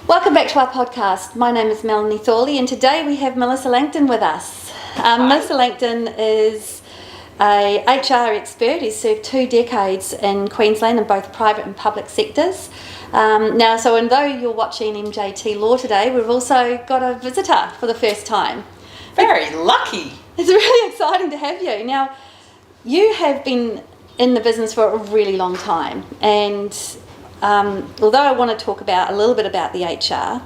Welcome back to our podcast. My name is Melanie Thorley and today we have Melissa Langton with us. Melissa Langton is a HR expert who's served 2 decades in Queensland in both private and public sectors. So although you're watching MJT Law today, we've also got a visitor for the first time. Very lucky. It's really exciting to have you. Now, you have been in the business for a really long time, and although I want to talk about a little bit about the HR,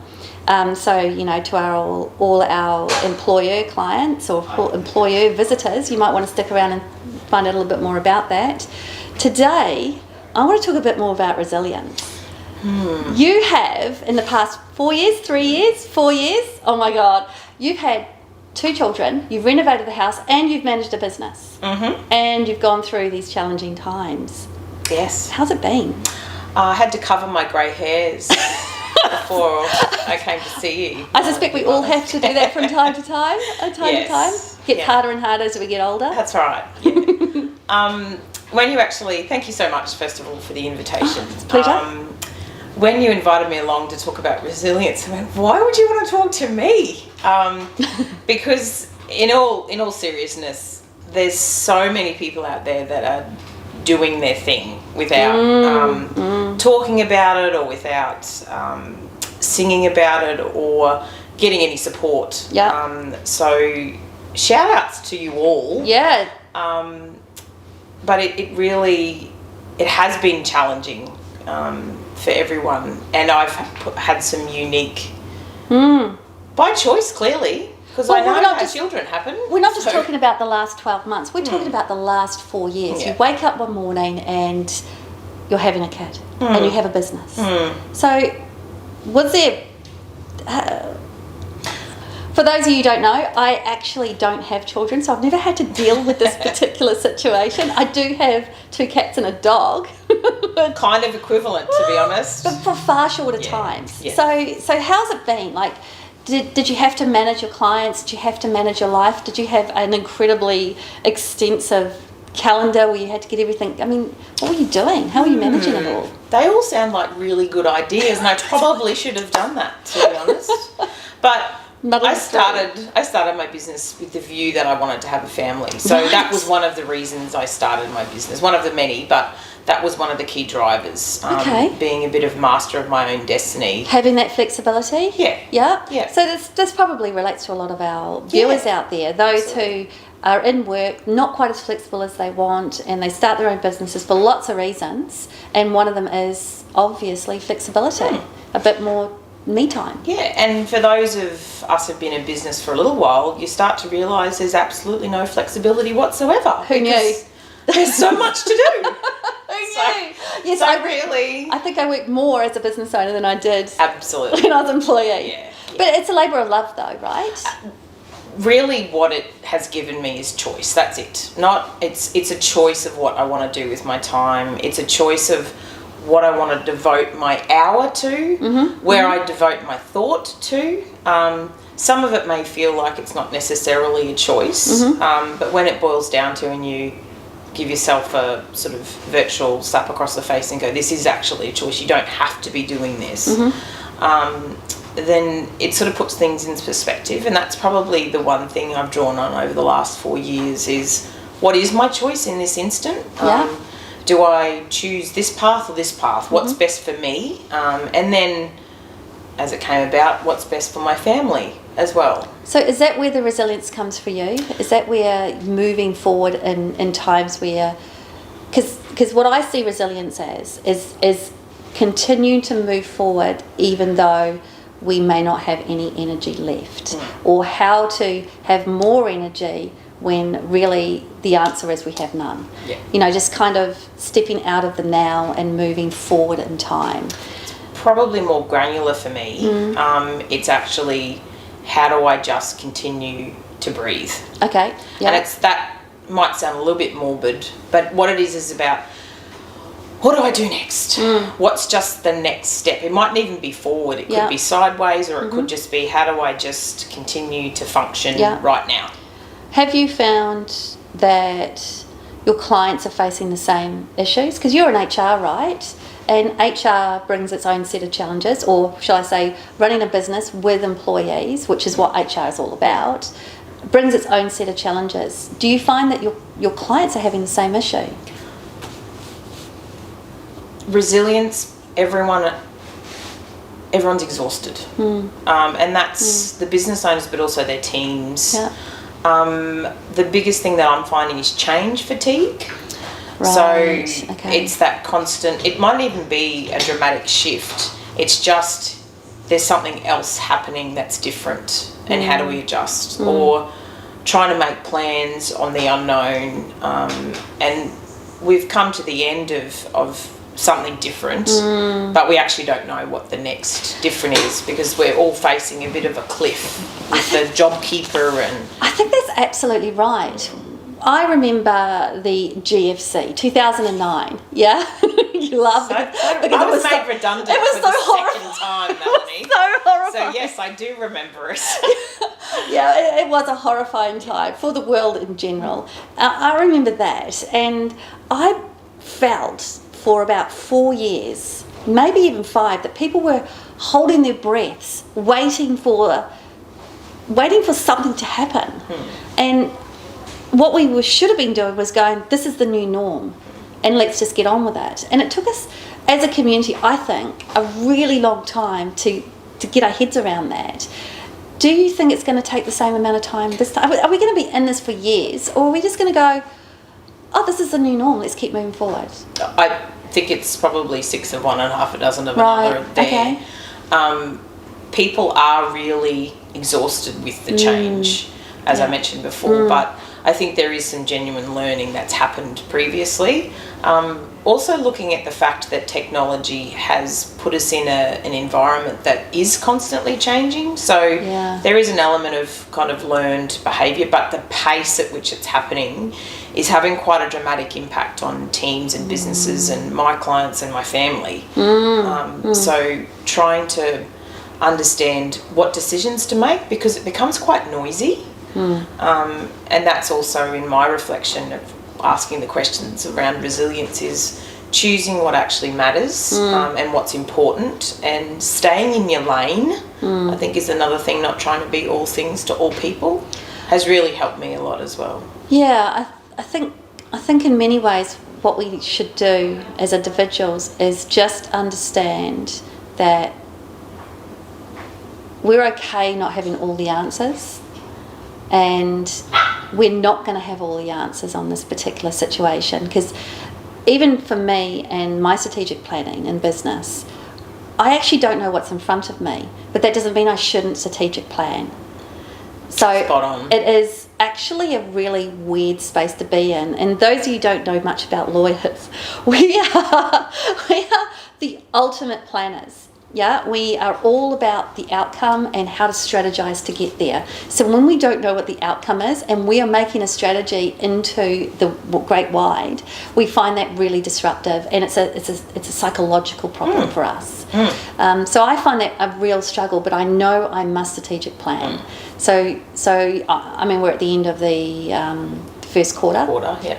to all our employer clients or employer visitors, you might want to stick around and find out a little bit more about that. Today, I want to talk a bit more about resilience. You have, in the past 4 years, 4 years, oh my God, you've had 2 children, you've renovated the house, and you've managed a business. And you've gone through these challenging times. Yes. How's it been? I had to cover my grey hairs before I came to see you. I suspect we all have to do that from time to time. Gets harder and harder as we get older. That's right. Yeah. Thank you so much, first of all, for the invitation. Pleasure. When you invited me along to talk about resilience, I went, why would you want to talk to me? Because in all seriousness, there's so many people out there that are doing their thing without talking about it, or without singing about it, or getting any support. So shout outs to you all. Yeah. But it really has been challenging for everyone, and I've had some unique by choice, clearly. Because I know how children happen. We're not just talking about the last 12 months. We're talking about the last 4 years. You wake up one morning and you're having a kid and you have a business. So was there... for those of you who don't know, I actually don't have children, so I've never had to deal with this particular situation. I do have 2 cats and a dog. Kind of equivalent, to be honest. But for far shorter times. Yeah. So how's it been? Like, Did you have to manage your clients? Did you have to manage your life? Did you have an incredibly extensive calendar where you had to get everything? I mean, what were you doing? How were you managing it all? They all sound like really good ideas, and I probably should have done that, to be honest. But I started my business with the view that I wanted to have a family. So that was one of the reasons I started my business. One of the many, but that was one of the key drivers. Being a bit of master of my own destiny. Having that flexibility? Yeah. So this probably relates to a lot of our viewers out there, those who are in work, not quite as flexible as they want, and they start their own businesses for lots of reasons, and one of them is obviously flexibility, a bit more me time. Yeah, and for those of us who've been in business for a little while, you start to realise there's absolutely no flexibility whatsoever. Who knew? There's so much to do. Yes, I think I worked more as a business owner than I did when I was an employee. Yeah. But it's a labour of love though, right? Really what it has given me is choice. That's it. It's a choice of what I want to do with my time. It's a choice of what I want to devote my hour to, where I devote my thought to. Some of it may feel like it's not necessarily a choice, but when it boils down to, and you give yourself a sort of virtual slap across the face and go, this is actually a choice, you don't have to be doing this, then it sort of puts things in perspective. And that's probably the one thing I've drawn on over the last 4 years is, what is my choice in this instant? Do I choose this path or this path? What's best for me? And then, as it came about, what's best for my family as well. So is that where the resilience comes for you? Is that where moving forward in times where... Because what I see resilience as is continuing to move forward even though we may not have any energy left, or how to have more energy when really the answer is we have none. Just kind of stepping out of the now and moving forward in time. It's probably more granular for me. It's actually, how do I just continue to breathe? Okay. And that might sound a little bit morbid, but what it is about, what do I do next? What's just the next step? It mightn't even be forward. It could be sideways, or it could just be, how do I just continue to function right now? Have you found that your clients are facing the same issues? Because you're in HR, right? And HR brings its own set of challenges, or shall I say, running a business with employees, which is what HR is all about, brings its own set of challenges. Do you find that your clients are having the same issue? Resilience, everyone's exhausted. And that's the business owners, but also their teams. Yeah. The biggest thing that I'm finding is change fatigue. Right. So Okay. it's that constant, it might even be a dramatic shift. It's just there's something else happening that's different, and how do we adjust? Or trying to make plans on the unknown. And we've come to the end of something different, but we actually don't know what the next different is, because we're all facing a bit of a cliff with the JobKeeper. And I think that's absolutely right. I remember the GFC 2009. Yeah, you laugh so, because I was made redundant it was for so the second time, Melanie. So horrifying. So yes, I do remember it. Yeah, it was a horrifying time for the world in general. I remember that, and I felt for about 4 years, maybe even 5, that people were holding their breaths, waiting for something to happen. And what we should have been doing was going, this is the new norm, and let's just get on with it. And it took us, as a community, I think, a really long time to get our heads around that. Do you think it's going to take the same amount of time this time? Are we going to be in this for years, or are we just going to go, oh, this is the new norm, let's keep moving forward? I think it's probably 6 of one and half a dozen of Right. another there. Okay. People are really exhausted with the change, as I mentioned before, but I think there is some genuine learning that's happened previously. Also looking at the fact that technology has put us in an environment that is constantly changing. So there is an element of kind of learned behaviour, but the pace at which it's happening is having quite a dramatic impact on teams and businesses and my clients and my family. So trying to understand what decisions to make, because it becomes quite noisy. And that's also in my reflection of asking the questions around resilience, is choosing what actually matters and what's important, and staying in your lane, I think, is another thing. Not trying to be all things to all people has really helped me a lot as well. Yeah, I think in many ways what we should do as individuals is just understand that we're okay not having all the answers, and we're not going to have all the answers on this particular situation, because even for me and my strategic planning in business, I actually don't know what's in front of me, but that doesn't mean I shouldn't strategic plan. So Spot on. It is actually a really weird space to be in. And those of you who don't know much about lawyers, we are the ultimate planners. Yeah, we are all about the outcome and how to strategize to get there. So when we don't know what the outcome is and we are making a strategy into the great wide, we find that really disruptive, and it's a psychological problem for us. So I find that a real struggle, but I know I must strategic plan. So I mean, we're at the end of the first quarter.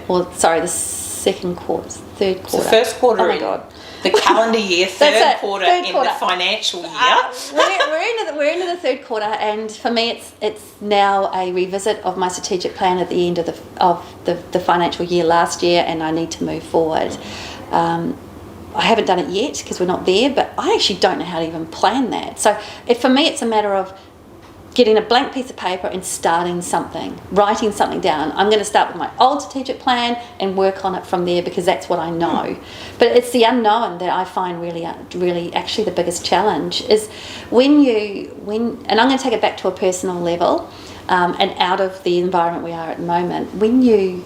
Well, sorry, the second quarter, third quarter. It's the first quarter. Oh my God. The calendar year, third quarter in the financial year. We're into the third quarter, and for me, it's now a revisit of my strategic plan at the end of the financial year last year, and I need to move forward. I haven't done it yet because we're not there, but I actually don't know how to even plan that. So for me, it's a matter of getting a blank piece of paper and starting something, writing something down. I'm going to start with my old strategic plan and work on it from there, because that's what I know. But it's the unknown that I find really actually the biggest challenge is when and I'm going to take it back to a personal level and out of the environment we are at the moment. When you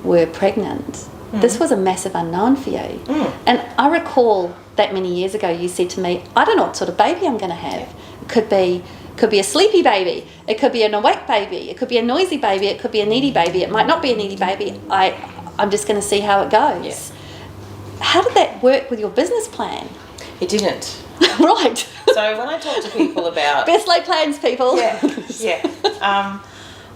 were pregnant, this was a massive unknown for you. And I recall that many years ago you said to me, I don't know what sort of baby I'm going to have. It could be a sleepy baby, it could be an awake baby, it could be a noisy baby, it could be a needy baby, it might not be a needy baby. I'm just going to see how it goes. How did that work with your business plan? It didn't. Right. So when I talk to people about best laid plans, people.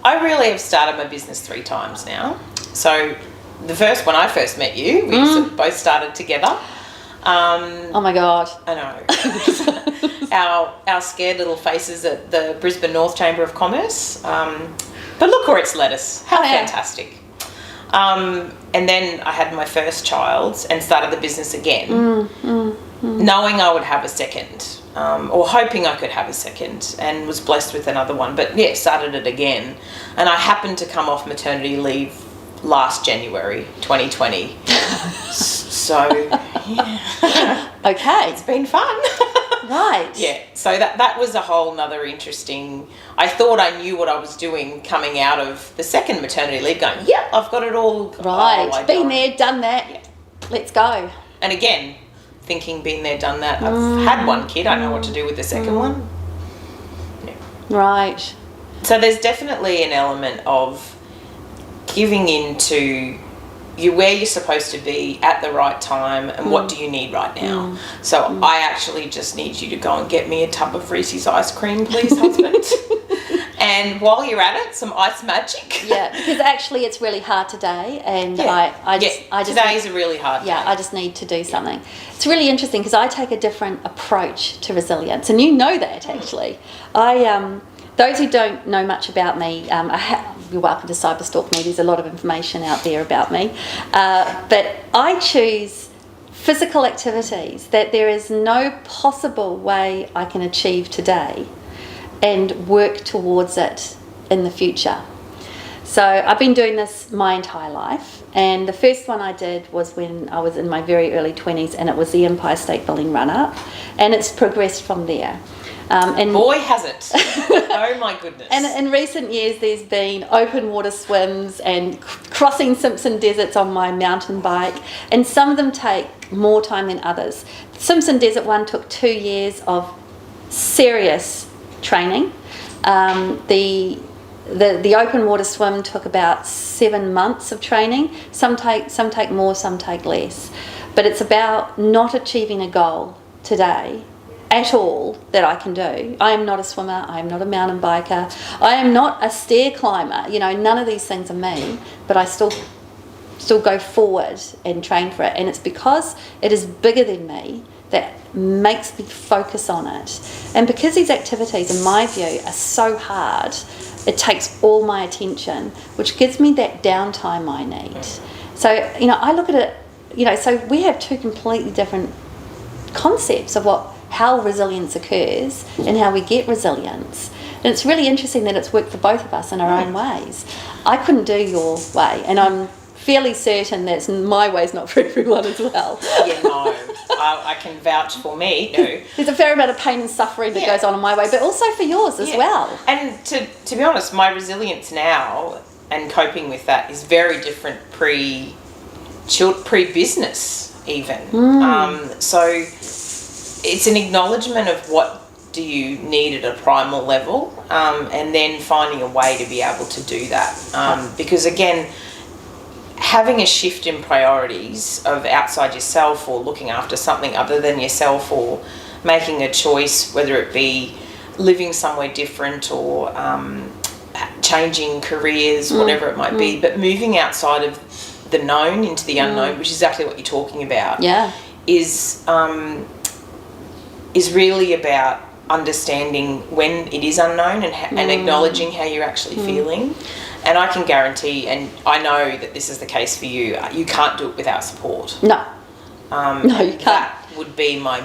I really have started my business 3 times now. So when I first met you, we sort of both started together. Oh my God. I know. our scared little faces at the Brisbane North Chamber of Commerce. But look where it's led us. How fantastic. And then I had my first child and started the business again, knowing I would have a second, or hoping I could have a second, and was blessed with another one. But yeah, started it again. And I happened to come off maternity leave last January 2020. So, yeah. Okay. It's been fun. Right. Yeah. So that was a whole nother interesting... I thought I knew what I was doing coming out of the second maternity leave, going, yep, I've got it all. Right. Been there, done that. Yeah. Let's go. And again, thinking been there, done that. I've had one kid. I know what to do with the second one. Yeah. Right. So there's definitely an element of giving in to where you're supposed to be at the right time, and what do you need right now. So I actually just need you to go and get me a tub of Reese's ice cream, please, husband. And while you're at it, some ice magic. Yeah, because actually it's really hard today, and I just today's a really hard day. Yeah, I just need to do something. It's really interesting because I take a different approach to resilience, and you know that actually. Those who don't know much about me, you're welcome to cyberstalk me. There's a lot of information out there about me. But I choose physical activities that there is no possible way I can achieve today and work towards it in the future. So I've been doing this my entire life, and the first one I did was when I was in my very early 20s, and it was the Empire State Building run-up, and it's progressed from there. And boy, has it. Oh my goodness. And in recent years there's been open water swims and crossing Simpson Deserts on my mountain bike, and some of them take more time than others. The Simpson Desert one took 2 years of serious training. The open water swim took about 7 months of training. Some take more, some take less. But it's about not achieving a goal today at all that I can do. I am not a swimmer, I am not a mountain biker, I am not a stair climber, none of these things are me, but I still go forward and train for it, and it's because it is bigger than me that makes me focus on it. And because these activities, in my view, are so hard, it takes all my attention, which gives me that downtime I need. So, I look at it, so we have two completely different concepts of how resilience occurs and how we get resilience. And it's really interesting that it's worked for both of us in our own ways. I couldn't do your way, and I'm fairly certain that my way's not for everyone as well. Yeah, no. I can vouch for me, no. There's a fair amount of pain and suffering that goes on in my way, but also for yours as well. And to be honest, my resilience now and coping with that is very different pre-business even. So it's an acknowledgement of what do you need at a primal level, and then finding a way to be able to do that. Because again, having a shift in priorities of outside yourself, or looking after something other than yourself, or making a choice, whether it be living somewhere different or changing careers, whatever it might be, but moving outside of the known into the unknown, which is exactly what you're talking about, is really about understanding when it is unknown and acknowledging how you're actually feeling. And I can guarantee, and I know that this is the case for you, you can't do it without support. No. No, you can't. That would be my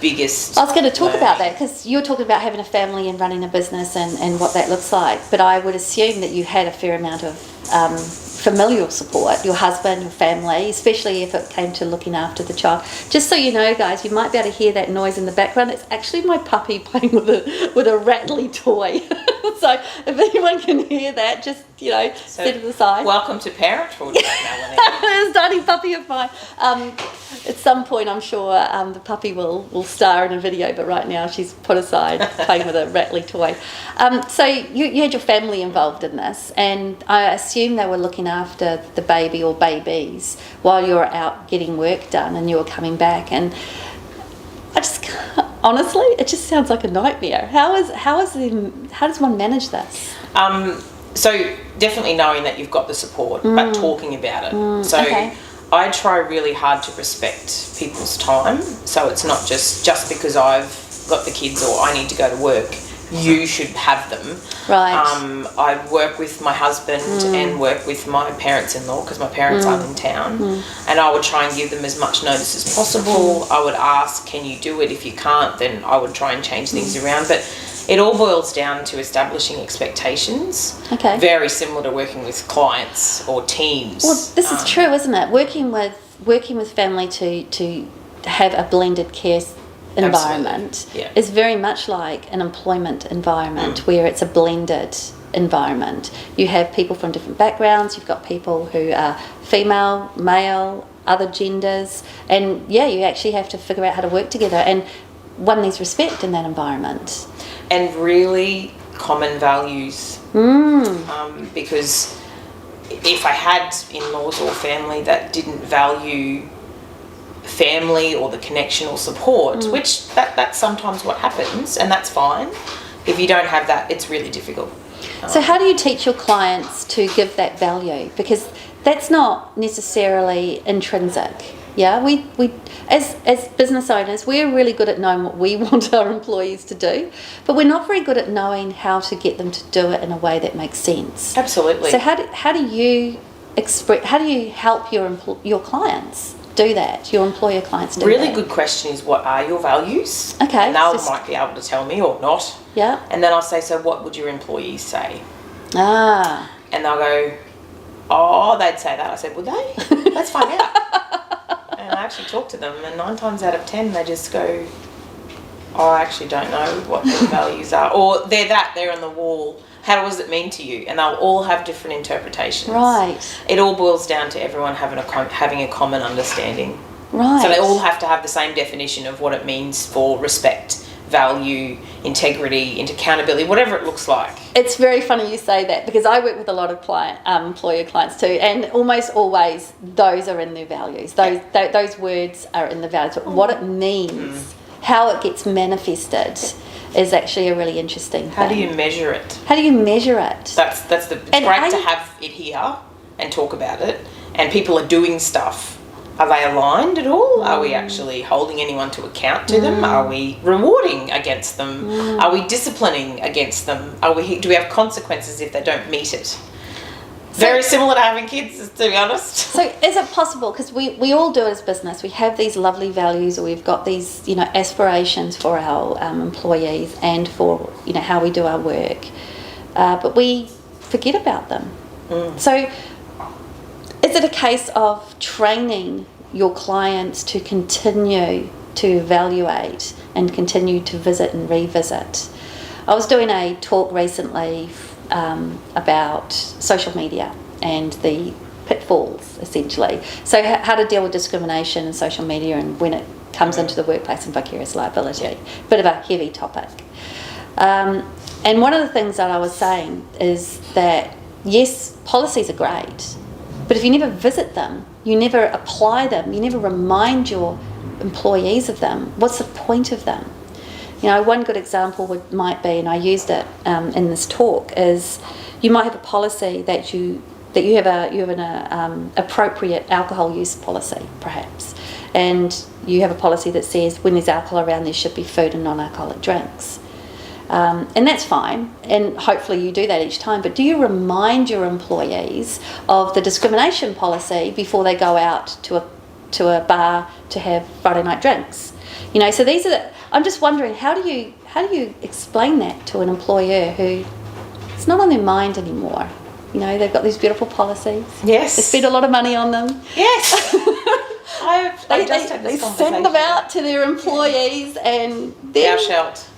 biggest... I was going to talk about that, because you're talking about having a family and running a business and what that looks like. But I would assume that you had a fair amount of familial support, your husband, your family, especially if it came to looking after the child. Just so you know, guys, you might be able to hear that noise in the background. It's actually my puppy playing with a rattly toy. So if anyone can hear that, just, set it aside. Welcome to parenthood, Melanie. There's a tiny puppy of mine. At some point, I'm sure the puppy will star in a video, but right now she's put aside playing with a rattly toy. So you had your family involved in this, and I assume they were looking after the baby or babies while you were out getting work done and you were coming back. And I just honestly, it just sounds like a nightmare. How does one manage this? So definitely knowing that you've got the support, but talking about it. I try really hard to respect people's time. So it's not just because I've got the kids or I need to go to work, you should have them. Right. I work with my husband and work with my parents-in-law because my parents aren't in town, and I would try and give them as much notice as possible. I would ask, can you do it? If you can't, then I would try and change things around. But it all boils down to establishing expectations. Okay. Very similar to working with clients or teams. Well, this is true, isn't it? Working with family to have a blended care environment is very much like an employment environment where it's a blended environment. You have people from different backgrounds, you've got people who are female, male, other genders, and you actually have to figure out how to work together, and one needs respect in that environment. And really common values. Because if I had in-laws or family that didn't value family or the connection or support, which that's sometimes what happens, and that's fine. If you don't have that, it's really difficult. So how do you teach your clients to give that value? Because that's not necessarily intrinsic. Yeah, we as business owners, we're really good at knowing what we want our employees to do, but we're not very good at knowing how to get them to do it in a way that makes sense. Absolutely. So how do you help your clients do that? Your employer clients do really that? Good question is, what are your values? Okay. And they might be able to tell me or not. Yeah. And then I'll say, so what would your employees say? Ah. And they'll go, oh, they'd say that. I said, would they? Let's find out. And I actually talk to them, and 9 times out of 10 they just go, oh, I actually don't know what their values are. Or they're on the wall. How does it mean to you? And they'll all have different interpretations. Right. It all boils down to everyone having a common understanding. Right. So they all have to have the same definition of what it means for respect, value, integrity, accountability, whatever it looks like. It's very funny you say that, because I work with a lot of employer clients too, and almost always those are in their values. Those words are in the values. But what it means, how it gets manifested, is actually a really interesting thing. How do you measure it? How do you measure it? It's great to have it here and talk about it, and people are doing stuff. Are they aligned at all? Are we actually holding anyone to account to them? Are we rewarding against them? Are we disciplining against them? Do we have consequences if they don't meet it? Very similar to having kids, to be honest. So is it possible, because we all do it as business, we have these lovely values, or we've got these aspirations for our employees and for how we do our work, but we forget about them. So is it a case of training your clients to continue to evaluate and continue to visit and revisit? I was doing a talk recently about social media and the pitfalls, essentially. So how to deal with discrimination in social media and when it comes into the workplace and vicarious liability. Bit of a heavy topic. And one of the things that I was saying is that, yes, policies are great, but if you never visit them, you never apply them, you never remind your employees of them, what's the point of them? One good example might be, and I used it in this talk, is you might have a policy that you have an appropriate alcohol use policy, perhaps, and you have a policy that says when there's alcohol around, there should be food and non-alcoholic drinks. And that's fine, and hopefully you do that each time, but do you remind your employees of the discrimination policy before they go out to a bar to have Friday night drinks? So these are I'm just wondering, how do you explain that to an employer who it's not on their mind anymore? They've got these beautiful policies. Yes. They spend a lot of money on them. Yes. They send them out to their employees, and then thou shalt.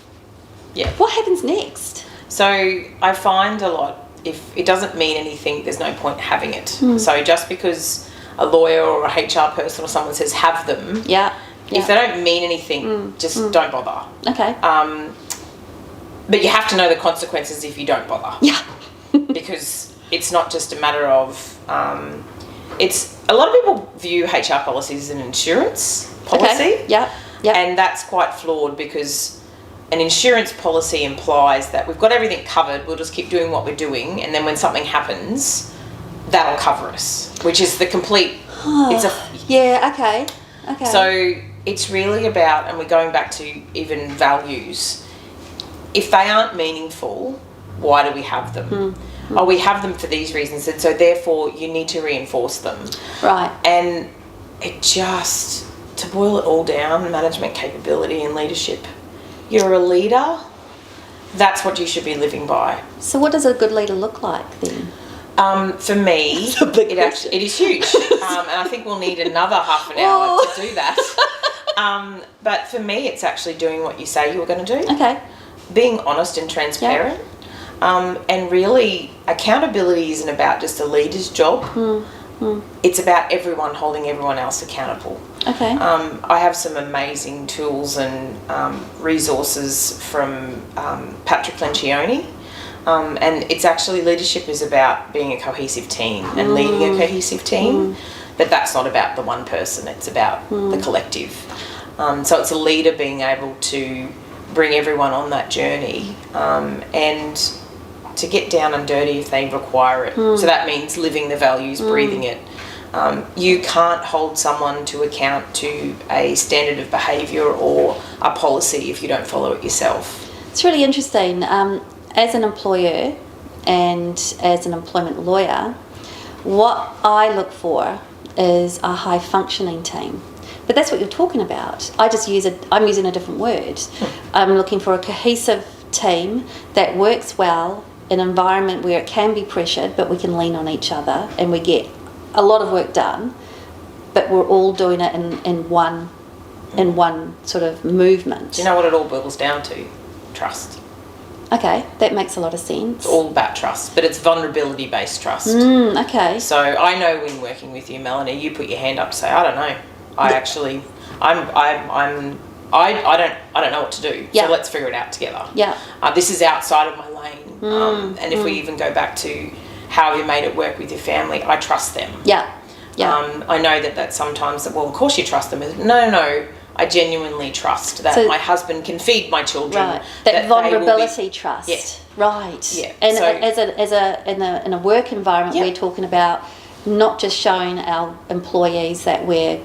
Yeah. What happens next? So I find a lot, if it doesn't mean anything, there's no point having it. So just because a lawyer or a HR person or someone says have them, if they don't mean anything, just don't bother. Okay. But you have to know the consequences if you don't bother. Yeah. Because it's not just a matter of, it's a lot of people view HR policies as an insurance policy. Okay. Yeah. And that's quite flawed, because an insurance policy implies that we've got everything covered, we'll just keep doing what we're doing, and then when something happens, that'll cover us, which is the complete It's a Yeah, okay. Okay. So it's really about, and we're going back to even values. If they aren't meaningful, why do we have them? Oh, we have them for these reasons, and so therefore you need to reinforce them. Right. And it just, to boil it all down, management capability and leadership. You're a leader, that's what you should be living by. So what does a good leader look like then? For me, it is huge. And I think we'll need another half an hour to do that. But for me, it's actually doing what you say you're going to do. Okay. Being honest and transparent. And really, accountability isn't about just a leader's job. It's about everyone holding everyone else accountable. Okay. I have some amazing tools and resources from Patrick Lencioni. And it's actually, leadership is about being a cohesive team and leading a cohesive team. But that's not about the one person, it's about the collective. So it's a leader being able to bring everyone on that journey and to get down and dirty if they require it. So that means living the values, breathing it. You can't hold someone to account to a standard of behaviour or a policy if you don't follow it yourself. It's really interesting. As an employer and as an employment lawyer, what I look for is a high functioning team. But that's what you're talking about. I'm using a different word. I'm looking for a cohesive team that works well in an environment where it can be pressured, but we can lean on each other and we get a lot of work done, but we're all doing it in one sort of movement. Do you know what it all boils down to? Trust. Okay, that makes a lot of sense. It's all about trust, but it's vulnerability-based trust. Okay. So I know when working with you, Melanie, you put your hand up to say, I don't know. I don't know what to do. Yeah. So let's figure it out together. Yeah. This is outside of my lane. And if we even go back to how you made it work with your family, I trust them. Yeah. Yeah. I know that sometimes, well, of course you trust them. No. I genuinely trust that my husband can feed my children. Right. That vulnerability trust. Yeah. Right. Yeah. And So, in a work environment, Yeah. we're talking about not just showing our employees that we're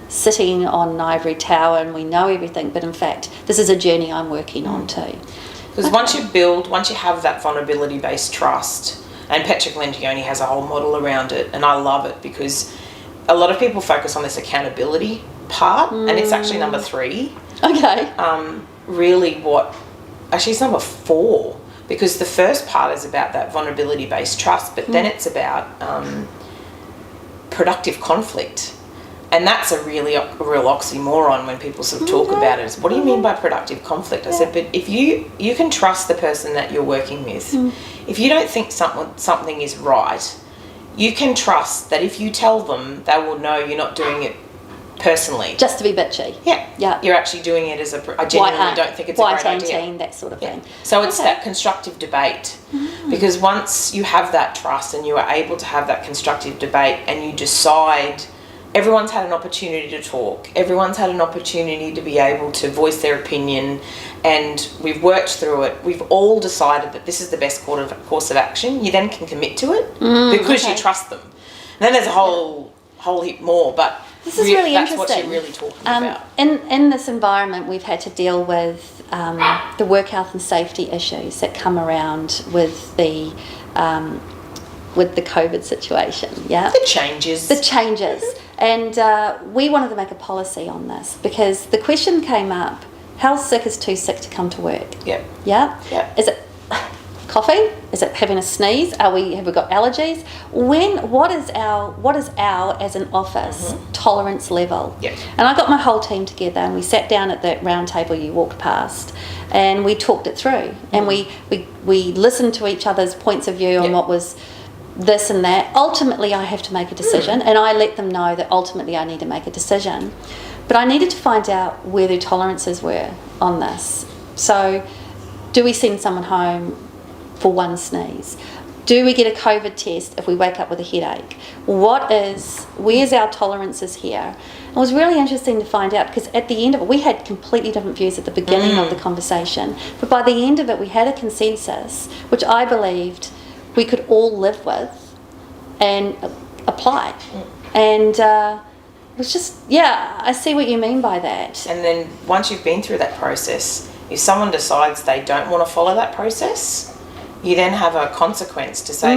sitting on an ivory tower and we know everything, but in fact, this is a journey I'm working on too. Because once you have that vulnerability-based trust, and Patrick Lencioni has a whole model around it, and I love it because a lot of people focus on this accountability part, and it's actually number 3. Okay. Actually it's number 4, because the first part is about that vulnerability-based trust, but then it's about productive conflict. And that's a real oxymoron when people sort of talk about it. It's, what do you mean by productive conflict? I said, but if you can trust the person that you're working with. If you don't think something is right, you can trust that if you tell them, they will know you're not doing it personally. Just to be bitchy. Yeah. Yeah. You're actually doing it as I genuinely don't think it's a great idea. That sort of thing. So it's that constructive debate. Because once you have that trust and you are able to have that constructive debate and you decide, everyone's had an opportunity to talk, everyone's had an opportunity to be able to voice their opinion, and we've worked through it, we've all decided that this is the best course of action, you then can commit to it because you trust them. And then there's a whole heap more, but this is really that's interesting. what you're really talking about. In this environment, we've had to deal with the work health and safety issues that come around with the COVID situation. Yeah, The changes. And we wanted to make a policy on this because the question came up: how sick is too sick to come to work? Yep. Yeah. Yep. Is it coughing? Is it having a sneeze? Have we got allergies? What is our as an office tolerance level? Yep. And I got my whole team together and we sat down at that round table you walked past and we talked it through and we listened to each other's points of view on what was this and that. Ultimately I have to make a decision and I let them know that ultimately I need to make a decision. But I needed to find out where their tolerances were on this. So do we send someone home for one sneeze? Do we get a COVID test if we wake up with a headache? Where's our tolerances here? It was really interesting to find out because at the end of it, we had completely different views at the beginning of the conversation. But by the end of it, we had a consensus, which I believed we could all live with and apply. And it was just, I see what you mean by that. And then once you've been through that process, if someone decides they don't want to follow that process, you then have a consequence to say,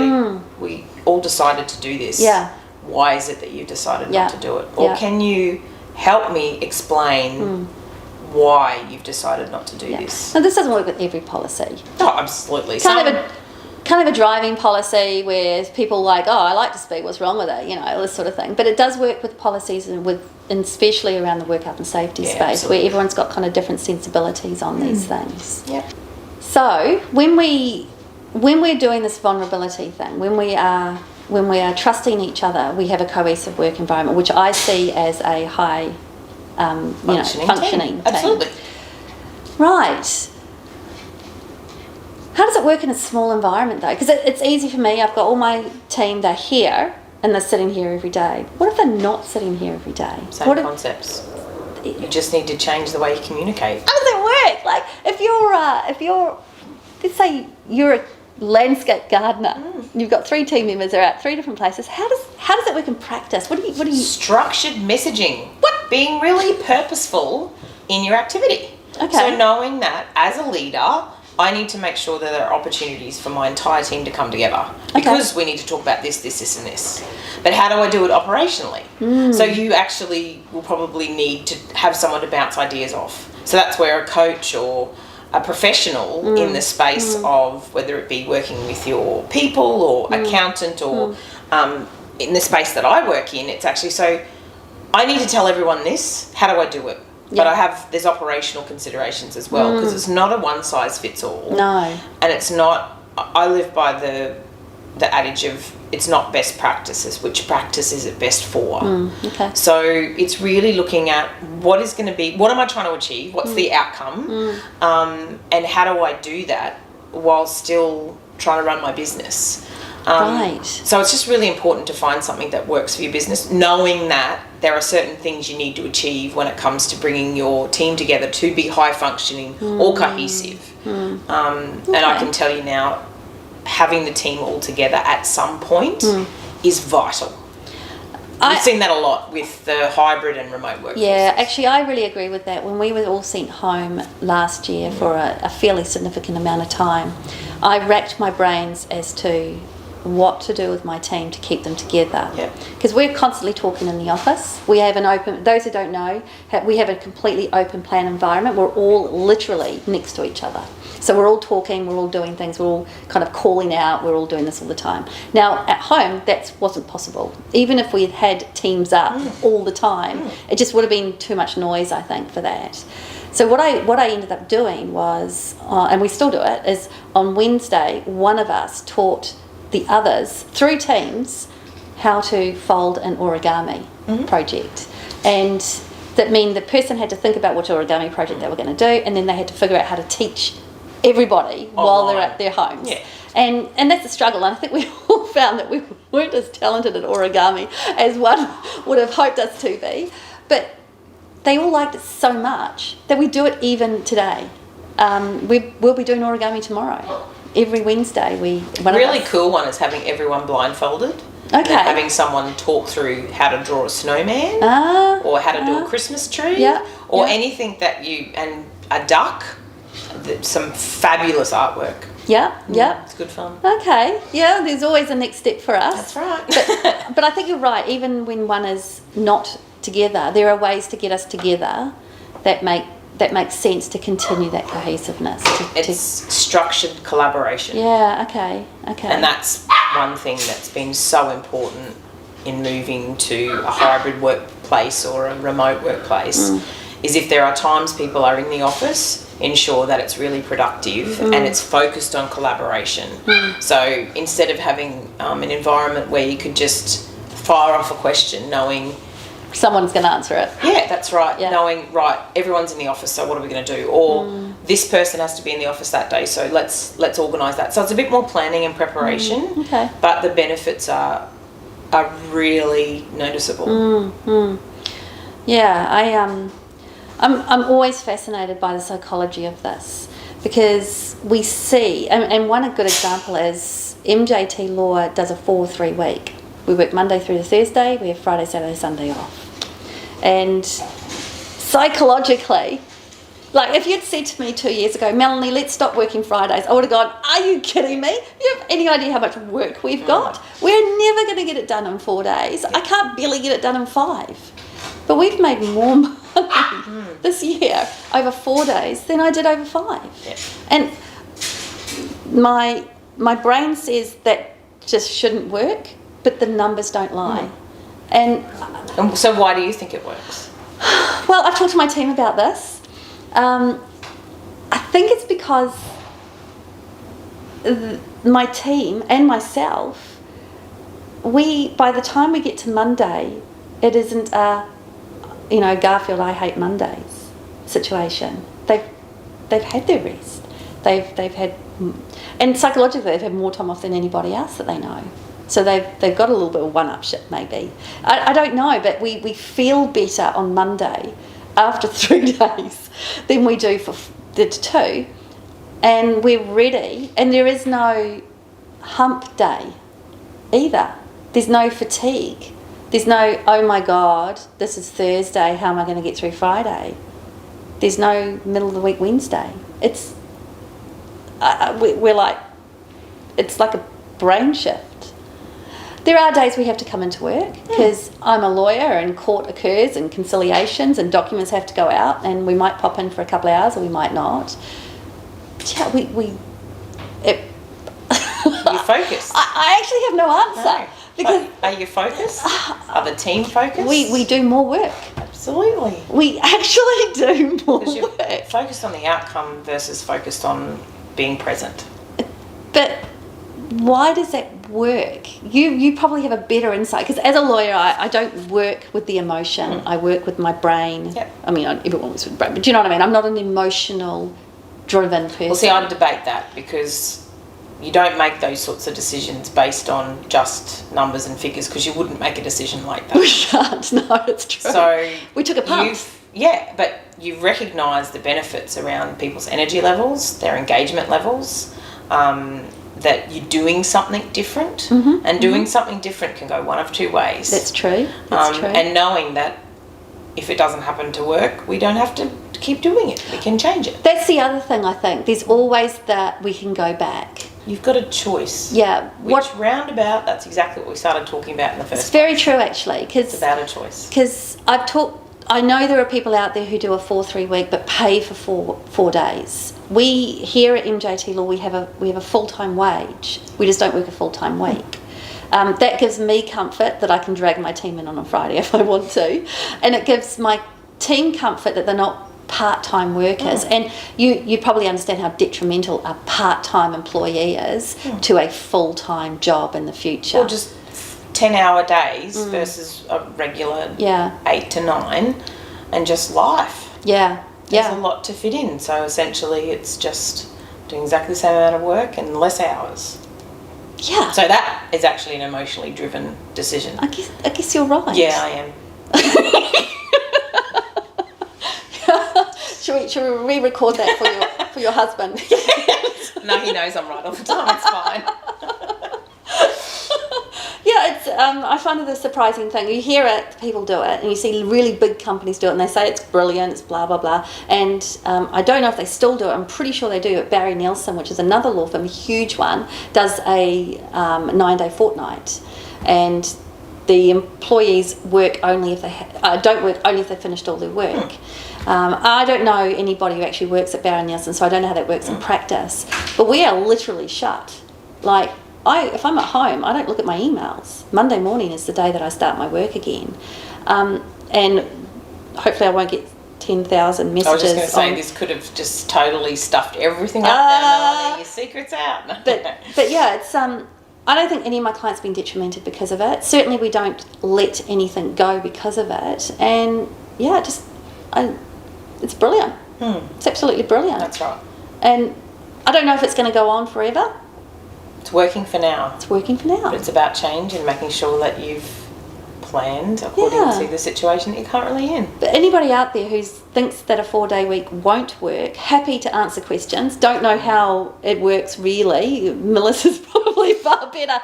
we all decided to do this. Yeah. Why is it that you decided not to do it? Or can you help me explain why you've decided not to do this? Now, this doesn't work with every policy. Oh, absolutely. Kind of a driving policy where people like, oh, I like to speed, what's wrong with it, this sort of thing. But it does work with policies and especially around the work health and safety space, absolutely. where everyone's got kind of different sensibilities on these things. Yep. So when we're doing this vulnerability thing, when we are trusting each other, we have a cohesive work environment, which I see as a high functioning team. Absolutely. Right. How does it work in a small environment though? Because it's easy for me. I've got all my team, they're here and they're sitting here every day. What if they're not sitting here every day? Same concepts. You just need to change the way you communicate. How does it work? Like if you're let's say you're a landscape gardener, you've got 3 team members, they're at 3 different places. How does it work in practice? What do you Structured messaging. What? Being really purposeful in your activity. Okay. So knowing that as a leader, I need to make sure that there are opportunities for my entire team to come together because we need to talk about this, and this. But how do I do it operationally? So you actually will probably need to have someone to bounce ideas off. So that's where a coach or a professional in the space of whether it be working with your people or accountant or in the space that I work in, it's actually so I need to tell everyone this. How do I do it? But there's operational considerations as well because it's not a one size fits all. No. And it's not, I live by the adage of it's not best practices, which practice is it best for? Okay. So it's really looking at what is going to be, what am I trying to achieve? What's the outcome? And how do I do that while still trying to run my business? Right. So it's just really important to find something that works for your business, knowing that there are certain things you need to achieve when it comes to bringing your team together to be high functioning or cohesive. And I can tell you now, having the team all together at some point is vital. We've seen that a lot with the hybrid and remote work. Yeah, actually I really agree with that. When we were all sent home last year for a fairly significant amount of time, I racked my brains as to what to do with my team to keep them together. Because we're constantly talking in the office. We have an open, those who don't know, we have a completely open plan environment. We're all literally next to each other. So we're all talking, we're all doing things, we're all kind of calling out, we're all doing this all the time. Now at home, that wasn't possible. Even if we had teams up all the time, it just would have been too much noise, I think, for that. So what I ended up doing was, and we still do it, is on Wednesday, one of us taught the others through Teams how to fold an origami project. And that meant the person had to think about which origami project they were going to do, and then they had to figure out how to teach everybody while they're at their homes. And that's a struggle, and I think we all found that we weren't as talented at origami as one would have hoped us to be, but they all liked it so much that we do it even today. We'll be doing origami tomorrow. Every Wednesday, really cool one is having everyone blindfolded. Okay. And having someone talk through how to draw a snowman or how to do a Christmas tree or anything that and a duck. Some fabulous artwork. It's good fun. Okay, there's always a next step for us. That's right. But I think you're right. Even when one is not together, there are ways to get us together that makes sense to continue that cohesiveness. It's structured collaboration. Okay. And that's one thing that's been so important in moving to a hybrid workplace or a remote workplace is if there are times people are in the office, ensure that it's really productive and it's focused on collaboration. So instead of having an environment where you could just fire off a question knowing someone's going to answer it. Yeah, that's right. Knowing, everyone's in the office, so what are we going to do? Or this person has to be in the office that day, so let's organise that. So it's a bit more planning and preparation, but the benefits are really noticeable. I'm always fascinated by the psychology of this because we see, and one good example is MJT Law does a 4-3 week, We work Monday through to Thursday. We have Friday, Saturday, Sunday off. And psychologically, like if you'd said to me 2 years ago, Melanie, let's stop working Fridays, I would have gone, are you kidding me? You have any idea how much work we've got? We're never going to get it done in 4 days. I can't barely get it done in 5. But we've made more money this year over 4 days than I did over 5. Yeah. And my brain says that just shouldn't work, but the numbers don't lie. And so why do you think it works? well, I've talked to my team about this. I think it's because my team and myself, by the time we get to Monday, it isn't a, Garfield, I hate Mondays situation. They've had their rest. They've had, and psychologically they've had more time off than anybody else that they know. So they've got a little bit of one-upship maybe. I don't know, but we feel better on Monday after 3 days than we do for the 2, and we're ready, and there is no hump day either. There's no fatigue. There's no, oh my God, this is Thursday, how am I going to get through Friday? There's no middle of the week Wednesday. It's we're like, it's like a brain shift. There are days we have to come into work because I'm a lawyer and court occurs and conciliations and documents have to go out, and we might pop in for a couple of hours or we might not. But yeah, you focus. I actually have no answer. No. Because are you focused? Are the team focused? We do more work. Absolutely. We actually do more Because you're work. focused on the outcome versus focused on being present. But why does that work? You probably have a better insight, because as a lawyer I don't work with the emotion. I work with my brain. Yep. I mean, everyone works with the brain, but do you know what I mean? I'm not an emotional driven person. Well, see, I'd debate that, because you don't make those sorts of decisions based on just numbers and figures, because you wouldn't make a decision like that. We can't. No, it's true. So we took a punt. But you've recognised the benefits around people's energy levels, their engagement levels, that you're doing something different, and doing something different can go one of 2 ways. That's true. That's true. And knowing that if it doesn't happen to work, we don't have to keep doing it. We can change it. That's the other thing, I think. There's always that we can go back. You've got a choice. Yeah. Roundabout, that's exactly what we started talking about in the first It's very true, actually. It's about a choice. Because I know there are people out there who do a 4-3 week but pay for 4 days. We here at MJT Law, we have a full-time wage. We just don't work a full-time week. That gives me comfort that I can drag my team in on a Friday if I want to, and it gives my team comfort that they're not part-time workers. And you probably understand how detrimental a part-time employee is to a full-time job in the future. Or just 10-hour days versus a regular 8 to 9, and just life. Yeah. There's a lot to fit in. So essentially it's just doing exactly the same amount of work and less hours. Yeah. So that is actually an emotionally driven decision. I guess you're right. Yeah, I am. Should we re-record that for your husband? No, he knows I'm right all the time. It's fine. Yeah, it's I find it a surprising thing. You hear it, people do it, and you see really big companies do it, and they say it's brilliant, it's blah, blah, blah. And I don't know if they still do it. I'm pretty sure they do. At Barry Nelson, which is another law firm, a huge one, does a 9-day fortnight. And the employees work only if they don't work only if they finished all their work. I don't know anybody who actually works at Barry Nelson, so I don't know how that works in practice. But we are literally shut. Like, if I'm at home, I don't look at my emails. Monday morning is the day that I start my work again. And hopefully I won't get 10,000 messages. I was just going to say, this could have just totally stuffed everything up now, Melanie. Your secret's out. But yeah, it's I don't think any of my clients have been detrimented because of it. Certainly we don't let anything go because of it. And yeah, it's brilliant. It's absolutely brilliant. That's right. And I don't know if it's going to go on forever. It's working for now. It's working for now. But it's about change and making sure that you've planned according to the situation that you're currently in. But anybody out there who thinks that a 4-day week won't work, happy to answer questions. Don't know how it works really. Melissa's probably far better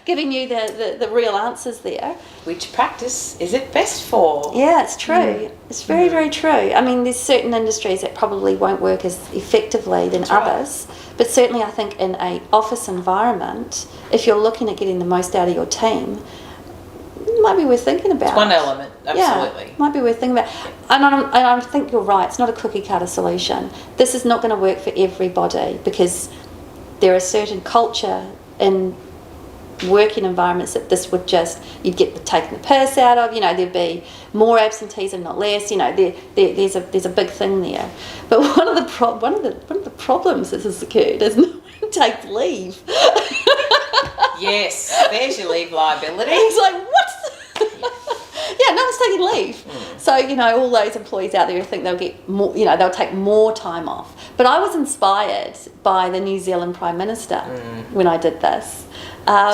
giving you the real answers there. Which practice is it best for? Yeah, it's true. It's very, very true. I mean, there's certain industries that probably won't work as effectively than others, but certainly I think in a office environment, if you're looking at getting the most out of your team, it might be worth thinking about. It's one element, absolutely. Yeah, might be worth thinking about. And I think you're right, it's not a cookie cutter solution. This is not going to work for everybody because there are certain culture in working environments that this would just, you'd get taken the piss out of, there'd be more absenteeism, not less, there's a big thing there. But one of the problems that has occurred is no one takes leave. Yes, there's your leave liability. It's like, what? Yeah, no one's taking leave. So, all those employees out there who think they'll get more, they'll take more time off. But I was inspired by the New Zealand Prime Minister when I did this.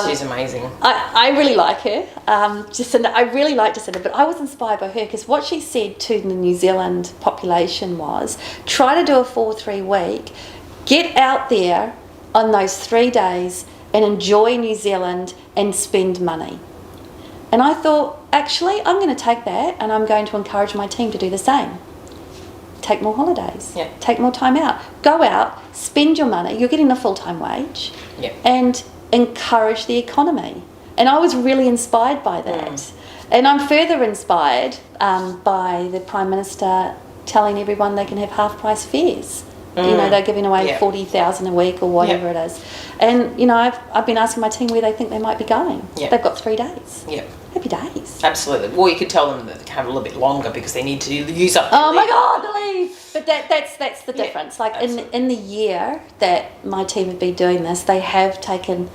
She's amazing. I really like her. I really like Jacinda, but I was inspired by her because what she said to the New Zealand population was, try to do a 4-3 week, get out there on those 3 days and enjoy New Zealand and spend money. And I thought, actually, I'm going to take that and I'm going to encourage my team to do the same. Take more holidays. Yeah. Take more time out. Go out, spend your money. You're getting a full-time wage. Yeah. And encourage the economy. And I was really inspired by that. And I'm further inspired by the Prime Minister telling everyone they can have half-price fares. They're giving away 40,000 a week or whatever it is. And, I've been asking my team where they think they might be going. Yeah. They've got 3 days. Yeah. Happy days. Absolutely. Well, you could tell them that they can have a little bit longer because they need to use up. Oh my God, the leave! But that's the difference. Like in the year that my team have been doing this, they have taken,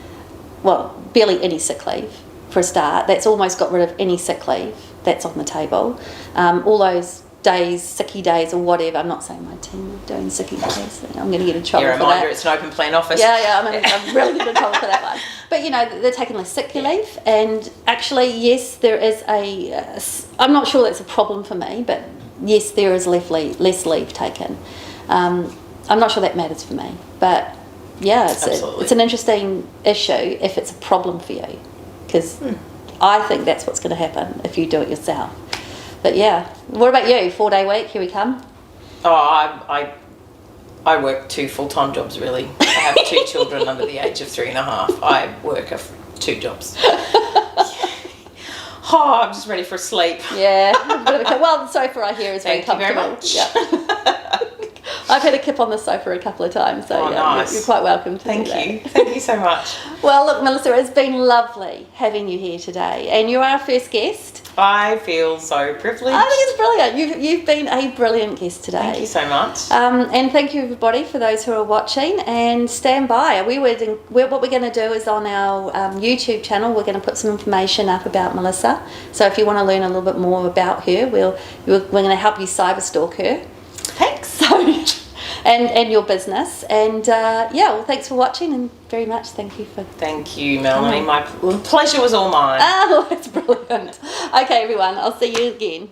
barely any sick leave for a start. That's almost got rid of any sick leave that's on the table. All those days, sicky days or whatever. I'm not saying my team are doing sicky days. I'm going to get in trouble for that. Reminder, it's an open plan office. Yeah, I'm really getting in trouble for that one. But, they're taking less sick leave. And actually, yes, there is I'm not sure that's a problem for me, but yes, there is less leave taken. I'm not sure that matters for me. But, yeah, it's an interesting issue if it's a problem for you. Because I think that's what's going to happen if you do it yourself. But yeah, what about you? 4-day week, here we come. Oh, I work 2 full-time jobs really. I have 2 children under the age of 3.5. I work 2 jobs. Oh, I'm just ready for a sleep. Yeah. Well, the sofa I hear is very comfortable. Thank you very much. Yeah. I've had a kip on the sofa a couple of times, so nice. you're quite welcome to Thank do that. you. Thank you so much. Well, look, Melissa, it's been lovely having you here today, and you're our first guest. I feel so privileged. I think it's brilliant. You've been a brilliant guest today. Thank you so much. And thank you, everybody, for those who are watching. And stand by. What we're going to do is on our YouTube channel, we're going to put some information up about Melissa. So if you want to learn a little bit more about her, we're going to help you cyber stalk her. Thanks. And your business. And well, thanks for watching and very much thank you for... Thank you, Melanie. My pleasure was all mine. Oh, that's brilliant. Okay, everyone, I'll see you again.